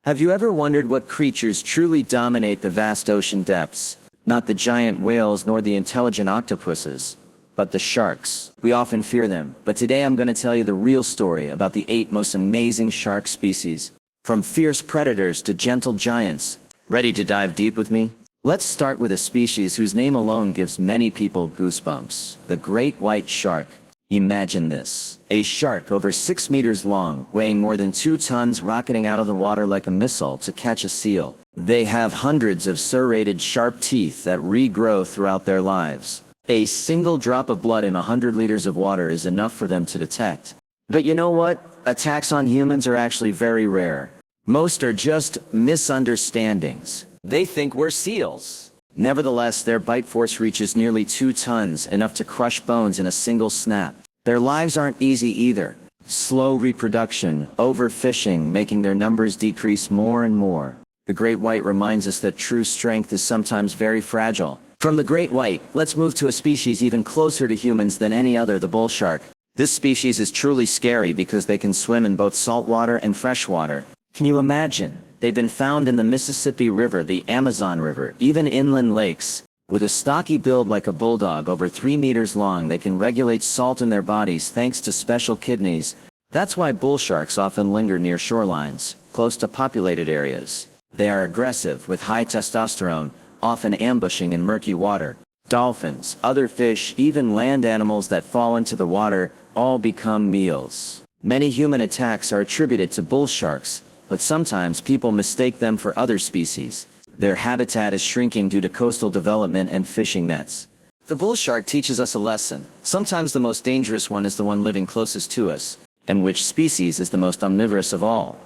Have you ever wondered what creatures truly dominate the vast ocean depths? Not the giant whales nor the intelligent octopuses, but the sharks. We often fear them, but today I'm going to tell you the real story about the 8 most amazing shark species. From fierce predators to gentle giants. Ready to dive deep with me? Let's start with a species whose name alone gives many people goosebumps. The great white shark. Imagine this. A shark over 6 meters long, weighing more than 2 tons, rocketing out of the water like a missile to catch a seal. They have hundreds of serrated sharp teeth that regrow throughout their lives. A single drop of blood in 100 liters of water is enough for them to detect. But you know what? Attacks on humans are actually very rare. Most are just misunderstandings. They think we're seals. Nevertheless, their bite force reaches nearly 2 tons, enough to crush bones in a single snap. Their lives aren't easy either. Slow reproduction, overfishing, making their numbers decrease more and more. The great white reminds us that true strength is sometimes very fragile. From the great white, let's move to a species even closer to humans than any other, the bull shark. This species is truly scary because they can swim in both saltwater and freshwater. Can you imagine? They've been found in the Mississippi River, the Amazon River, even inland lakes. With a stocky build like a bulldog over 3 meters long, they can regulate salt in their bodies thanks to special kidneys. That's why bull sharks often linger near shorelines, close to populated areas. They are aggressive, with high testosterone, often ambushing in murky water. Dolphins, other fish, even land animals that fall into the water, all become meals. Many human attacks are attributed to bull sharks, but sometimes people mistake them for other species. Their habitat is shrinking due to coastal development and fishing nets. The bull shark teaches us a lesson. Sometimes the most dangerous one is the one living closest to us. And which species is the most omnivorous of all?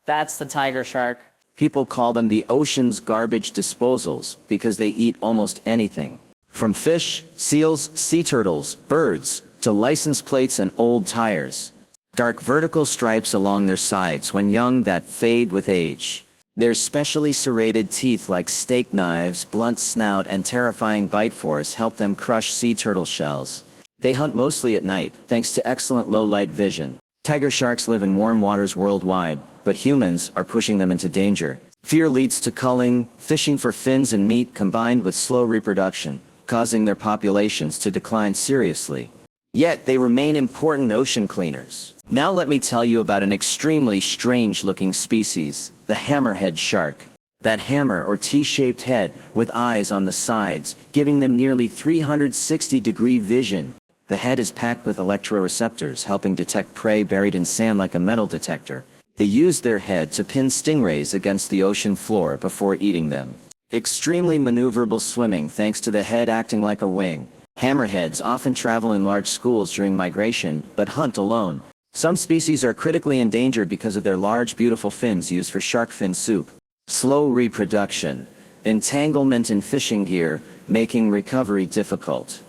That's the tiger shark. People call them the ocean's garbage disposals because they eat almost anything. From fish, seals, sea turtles, birds, to license plates and old tires. Dark vertical stripes along their sides when young that fade with age. Their specially serrated teeth like steak knives, blunt snout, and terrifying bite force help them crush sea turtle shells. They hunt mostly at night, thanks to excellent low-light vision. Tiger sharks live in warm waters worldwide, but humans are pushing them into danger. Fear leads to culling, fishing for fins and meat combined with slow reproduction, causing their populations to decline seriously. Yet they remain important ocean cleaners. Now let me tell you about an extremely strange-looking species, the hammerhead shark. That hammer or T-shaped head with eyes on the sides, giving them nearly 360-degree vision. The head is packed with electroreceptors, helping detect prey buried in sand like a metal detector. They use their head to pin stingrays against the ocean floor before eating them. Extremely maneuverable swimming thanks to the head acting like a wing. Hammerheads often travel in large schools during migration, but hunt alone. Some species are critically endangered because of their large, beautiful fins used for shark fin soup. Slow reproduction, entanglement in fishing gear, making recovery difficult.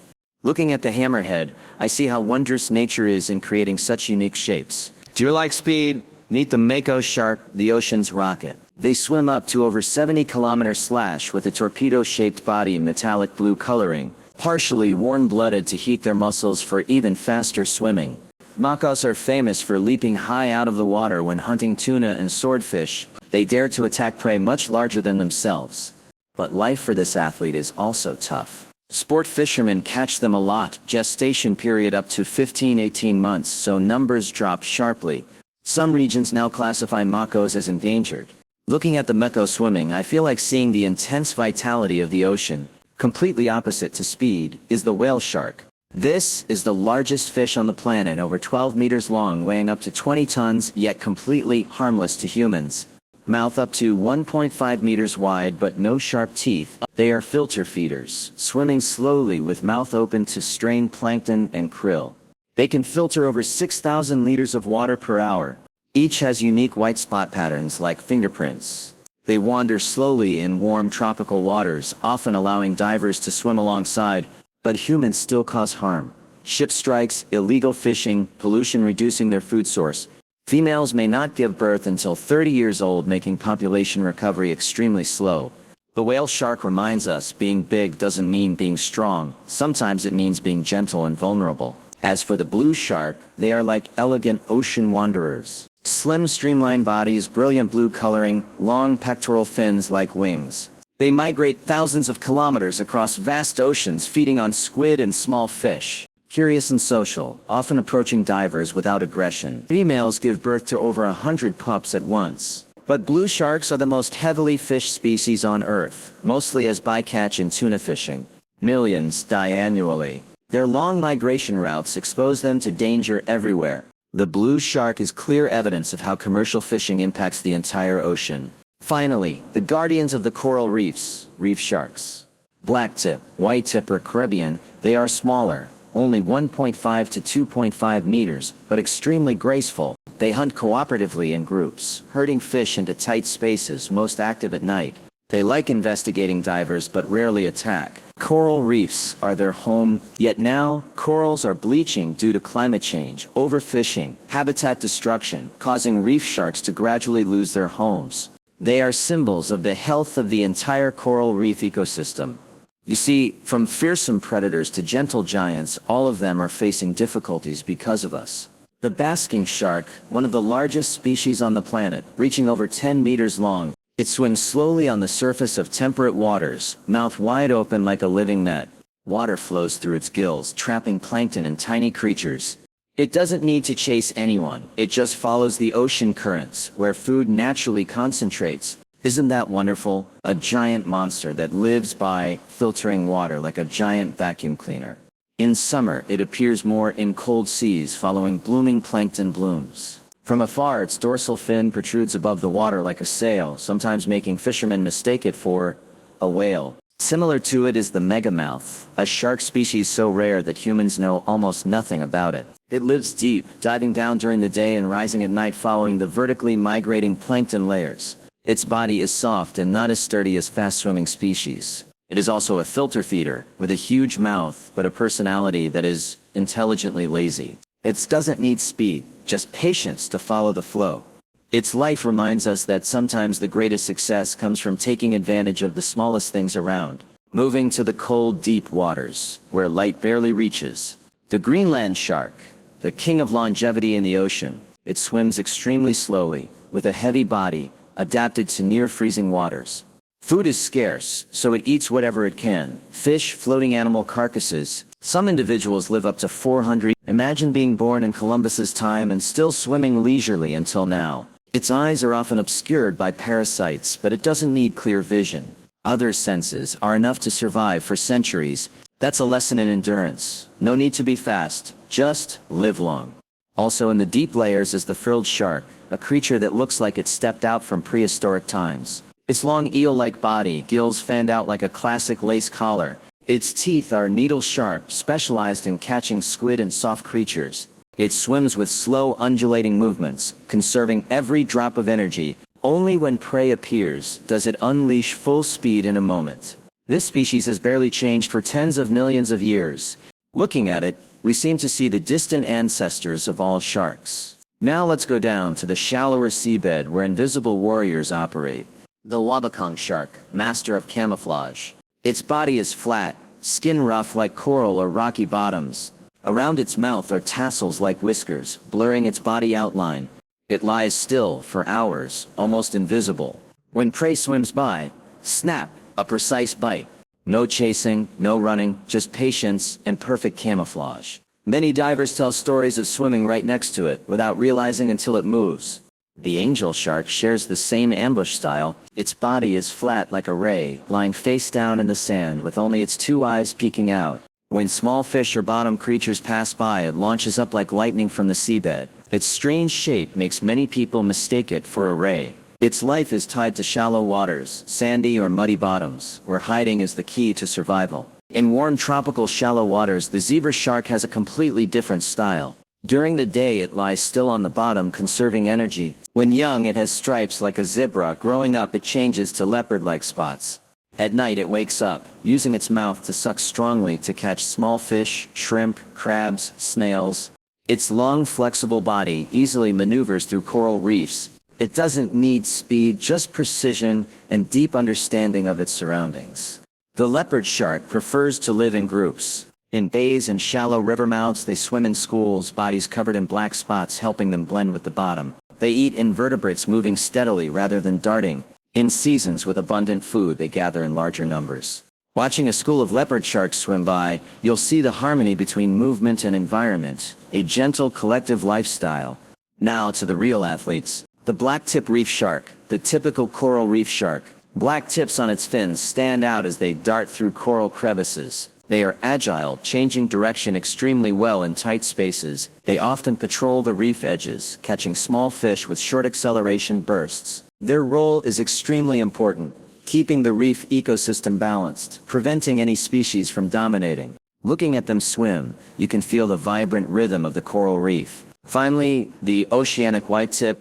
Looking at the hammerhead, I see how wondrous nature is in creating such unique shapes. Do you like speed? Meet the mako shark, the ocean's rocket. They swim up to over 70 km/h with a torpedo-shaped body and metallic blue coloring, partially warm-blooded to heat their muscles for even faster swimming. Makos are famous for leaping high out of the water when hunting tuna and swordfish. They dare to attack prey much larger than themselves. But life for this athlete is also tough. Sport fishermen catch them a lot, gestation period up to 15-18 months, so numbers drop sharply. Some regions now classify makos as endangered. Looking at the mako swimming, I feel like seeing the intense vitality of the ocean. Completely opposite to speed is the whale shark. This is the largest fish on the planet, over 12 meters long, weighing up to 20 tons, yet completely harmless to humans. Mouth up to 1.5 meters wide, but no sharp teeth. They are filter feeders, swimming slowly with mouth open to strain plankton and krill. They can filter over 6,000 liters of water per hour. Each has unique white spot patterns like fingerprints. They wander slowly in warm tropical waters, often allowing divers to swim alongside. But humans still cause harm. Ship strikes, illegal fishing, pollution reducing their food source. Females may not give birth until 30 years old, making population recovery extremely slow. The whale shark reminds us being big doesn't mean being strong. Sometimes it means being gentle and vulnerable. As for the blue shark, they are like elegant ocean wanderers. Slim streamlined bodies, brilliant blue coloring, long pectoral fins like wings. They migrate thousands of kilometers across vast oceans feeding on squid and small fish. Curious and social, often approaching divers without aggression. Females give birth to over 100 pups at once. But blue sharks are the most heavily fished species on Earth, mostly as bycatch in tuna fishing. Millions die annually. Their long migration routes expose them to danger everywhere. The blue shark is clear evidence of how commercial fishing impacts the entire ocean. Finally, the guardians of the coral reefs, reef sharks. Blacktip, whitetip or Caribbean, they are smaller, only 1.5 to 2.5 meters, but extremely graceful. They hunt cooperatively in groups, herding fish into tight spaces, most active at night. They like investigating divers but rarely attack. Coral reefs are their home, yet now, corals are bleaching due to climate change, overfishing, habitat destruction, causing reef sharks to gradually lose their homes. They are symbols of the health of the entire coral reef ecosystem. You see, from fearsome predators to gentle giants, all of them are facing difficulties because of us. The basking shark, one of the largest species on the planet, reaching over 10 meters long, it swims slowly on the surface of temperate waters, mouth wide open like a living net. Water flows through its gills, trapping plankton and tiny creatures. It doesn't need to chase anyone, it just follows the ocean currents, where food naturally concentrates. Isn't that wonderful? A giant monster that lives by filtering water like a giant vacuum cleaner. In summer, it appears more in cold seas following blooming plankton blooms. From afar, its dorsal fin protrudes above the water like a sail, sometimes making fishermen mistake it for a whale. Similar to it is the megamouth, a shark species so rare that humans know almost nothing about it. It lives deep, diving down during the day and rising at night following the vertically migrating plankton layers. Its body is soft and not as sturdy as fast-swimming species. It is also a filter feeder, with a huge mouth, but a personality that is intelligently lazy. It doesn't need speed, just patience to follow the flow. Its life reminds us that sometimes the greatest success comes from taking advantage of the smallest things around. Moving to the cold, deep waters, where light barely reaches. The Greenland shark, the king of longevity in the ocean. It swims extremely slowly, with a heavy body, adapted to near-freezing waters. Food is scarce, so it eats whatever it can. Fish, floating animal carcasses. Some individuals live up to 400. Imagine being born in Columbus's time and still swimming leisurely until now. Its eyes are often obscured by parasites, but it doesn't need clear vision. Other senses are enough to survive for centuries. That's a lesson in endurance. No need to be fast, just live long. Also in the deep layers is the frilled shark, a creature that looks like it stepped out from prehistoric times. Its long eel-like body, gills fanned out like a classic lace collar. Its teeth are needle-sharp, specialized in catching squid and soft creatures. It swims with slow, undulating movements, conserving every drop of energy. Only when prey appears does it unleash full speed in a moment. This species has barely changed for tens of millions of years. Looking at it, we seem to see the distant ancestors of all sharks. Now let's go down to the shallower seabed where invisible warriors operate. The wabakong shark, master of camouflage. Its body is flat, skin rough like coral or rocky bottoms. Around its mouth are tassels like whiskers, blurring its body outline. It lies still for hours, almost invisible. When prey swims by, snap, a precise bite. No chasing, no running, just patience and perfect camouflage. Many divers tell stories of swimming right next to it without realizing until it moves. The angel shark shares the same ambush style. Its body is flat like a ray, lying face down in the sand with only its two eyes peeking out. When small fish or bottom creatures pass by, it launches up like lightning from the seabed. Its strange shape makes many people mistake it for a ray. Its life is tied to shallow waters, sandy or muddy bottoms, where hiding is the key to survival. In warm tropical shallow waters, the zebra shark has a completely different style. During the day it lies still on the bottom, conserving energy. When young it has stripes like a zebra. Growing up it changes to leopard-like spots. At night it wakes up, using its mouth to suck strongly to catch small fish, shrimp, crabs, snails. Its long flexible body easily maneuvers through coral reefs. It doesn't need speed, just precision and deep understanding of its surroundings. The leopard shark prefers to live in groups. In bays and shallow river mouths they swim in schools, bodies covered in black spots helping them blend with the bottom. They eat invertebrates moving steadily rather than darting. In seasons with abundant food, they gather in larger numbers. Watching a school of leopard sharks swim by, you'll see the harmony between movement and environment, a gentle collective lifestyle. Now to the real athletes. The blacktip reef shark, the typical coral reef shark. Black tips on its fins stand out as they dart through coral crevices. They are agile, changing direction extremely well in tight spaces. They often patrol the reef edges, catching small fish with short acceleration bursts. Their role is extremely important, keeping the reef ecosystem balanced, preventing any species from dominating. Looking at them swim, you can feel the vibrant rhythm of the coral reef. Finally, the oceanic whitetip,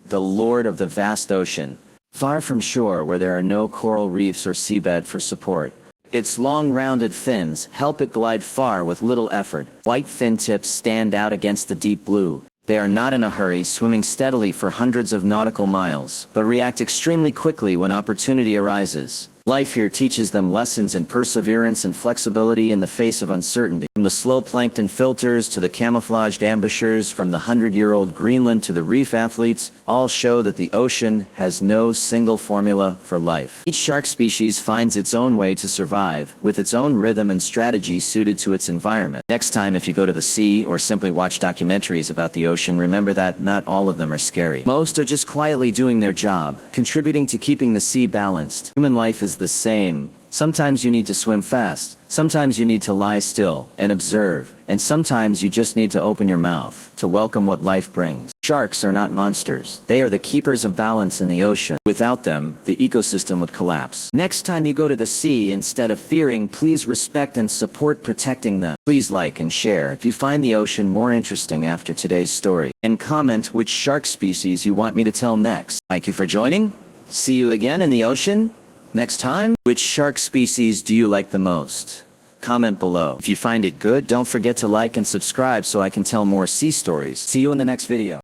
the lord of the vast ocean. Far from shore where there are no coral reefs or seabed for support. Its long rounded fins help it glide far with little effort. White fin tips stand out against the deep blue. They are not in a hurry, swimming steadily for hundreds of nautical miles, but react extremely quickly when opportunity arises. Life here teaches them lessons in perseverance and flexibility in the face of uncertainty. From the slow plankton filters to the camouflaged ambushers, from the 100-year-old Greenland to the reef athletes, all show that the ocean has no single formula for life. Each shark species finds its own way to survive, with its own rhythm and strategy suited to its environment. Next time if you go to the sea or simply watch documentaries about the ocean, remember that not all of them are scary. Most are just quietly doing their job, contributing to keeping the sea balanced. Human life is the same. Sometimes you need to swim fast, sometimes you need to lie still and observe, and sometimes you just need to open your mouth to welcome what life brings. Sharks are not monsters. They are the keepers of balance in the ocean. Without them, the ecosystem would collapse. Next time you go to the sea, instead of fearing, please respect and support protecting them. Please like and share if you find the ocean more interesting after today's story, and comment which shark species you want me to tell next. Thank you for joining. See you again in the ocean next time. Which shark species do you like the most? Comment below. If you find it good, don't forget to like and subscribe so I can tell more sea stories. See you in the next video.